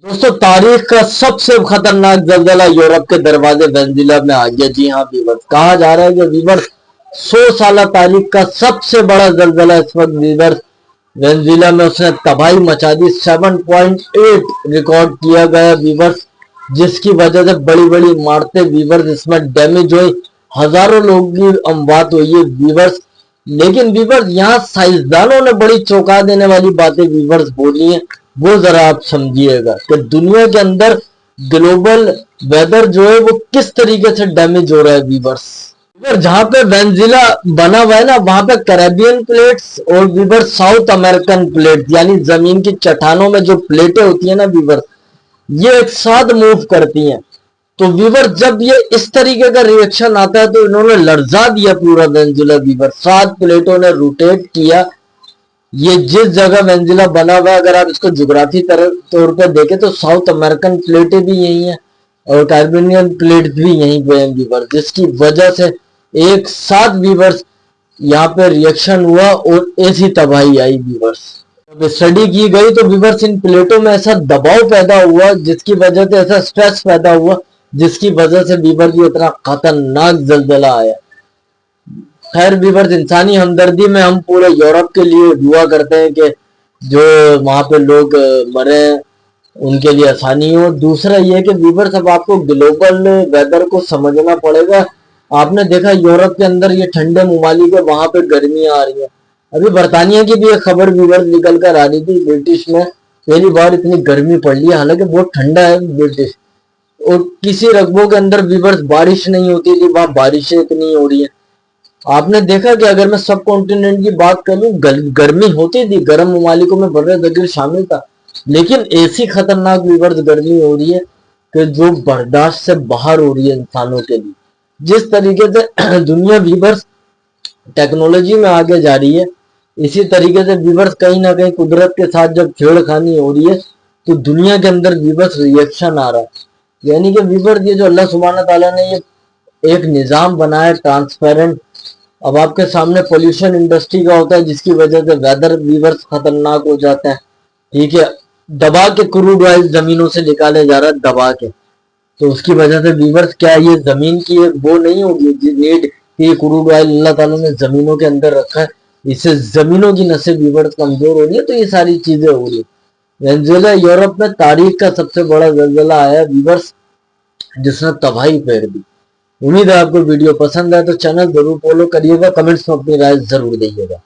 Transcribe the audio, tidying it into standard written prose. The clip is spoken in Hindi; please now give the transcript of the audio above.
दोस्तों, तारीख का सबसे खतरनाक जलजला यूरोप के दरवाजे वेनेजुएला में आ गया। जी हाँ वीवर्स, कहा जा रहा है कि वीवर्स 100 साल तारीख का सबसे बड़ा जलजला इस वक्त वीवर्स वेनेजुएला में उसने तबाही मचा दी। 7.8 रिकॉर्ड किया गया वीवर्स, जिसकी वजह से बड़ी बड़ी इमारतें वीवर्स इसमें डैमेज हुई, हजारों लोगों की अमवात हुई है वीवर्स। लेकिन वीवर्स यहाँ साइंसदानों ने बड़ी चौंका देने वाली बातें वीवर्स बोली हैं, वो जरा आप समझिएगा कि दुनिया के अंदर ग्लोबल वेदर जो है वो किस तरीके से डैमेज हो रहा है वीवर्स। जहां पे वेनेजुएला बना हुआ है ना, वहां पे कैरेबियन प्लेट्स और वीवर साउथ अमेरिकन प्लेट्स यानी जमीन की चट्टानों में जो प्लेटें होती है ना वीवर, ये एक साथ मूव करती हैं। तो वीवर जब ये इस तरीके का रिएक्शन आता है तो इन्होंने लर्जा दिया पूरा वेनेजुएला वीवर। 7 प्लेटों ने रोटेट किया। ये जिस जगह वेनेजुएला बना हुआ है, अगर आप इसको ज्योग्राफी तौर पर देखें तो साउथ अमेरिकन प्लेटें भी यही हैं और कार्बोनियन प्लेट भी यहीं पे हैं वीवर, जिसकी वजह से एक साथ वीवर्स यहाँ पे रिएक्शन हुआ और ऐसी तबाही आई वीवर्स। जब स्टडी की गई तो वीवर्स इन प्लेटों में ऐसा दबाव पैदा हुआ, जिसकी वजह से ऐसा स्ट्रेस पैदा हुआ, जिसकी वजह से वीवर की इतना खतरनाक जलजला आया। खैर वीवर्स, इंसानी हमदर्दी में हम पूरे यूरोप के लिए दुआ करते हैं कि जो वहां पे लोग मरे उनके लिए आसानी हो। दूसरा ये कि वीवर्स, अब आपको ग्लोबल वेदर को समझना पड़ेगा। आपने देखा यूरोप के अंदर ये ठंडे ममालिक है, वहां पे गर्मियां आ रही है। अभी बर्तानिया की भी एक खबर वीवर्स निकल कर आ रही थी, ब्रिटिश में पहली बार इतनी गर्मी पड़ रही है, हालांकि बहुत ठंडा है ब्रिटिश। और किसी रकबों के अंदर वीवर्स बारिश नहीं होती थी, वहां बारिशें इतनी हो रही है। आपने देखा कि अगर मैं सब कॉन्टिनेंट की बात करूं, गर्मी होती थी, गर्म ममालिकों में बर्र सगीर शामिल था, लेकिन ऐसी खतरनाक वीवर्स गर्मी हो रही है कि जो बर्दाश्त से बाहर हो रही है इंसानों के लिए। जिस तरीके से दुनिया वीवर्स टेक्नोलॉजी में आगे जा रही है, इसी तरीके से वीवर्स कहीं ना कहीं कुदरत के साथ जब छेड़खानी हो रही है तो दुनिया के अंदर वीवर्स रिएक्शन आ रहा है। यानी कि वीवर्स, ये जो अल्लाह सुब्हान ताला ने ये एक निज़ाम बनाया ट्रांसपेरेंट। अब आपके सामने पोल्यूशन इंडस्ट्री का होता है, जिसकी वजह से वेदर वीवर्स खतरनाक हो जाता है। ठीक है, दबा के क्रूड ऑयल जमीनों से निकाले जा रहा है, दबा के। तो उसकी वजह से वीवर्स, क्या ये जमीन की एक वो नहीं होगी नीड कि क्रूड ऑयल अल्लाह ताला ने जमीनों के अंदर रखा है, इससे जमीनों की नसें वीवर्स कमजोर हो रही है। तो ये सारी चीजें हो रही है। वेनेजुएला यूरोप में तारीख का सबसे बड़ा जलजला आया वीवर्स, जिसने तबाही फेर दी। उम्मीद है आपको वीडियो पसंद आए तो चैनल जरूर फॉलो करिएगा, कमेंट्स में अपनी राय जरूर दीजिएगा।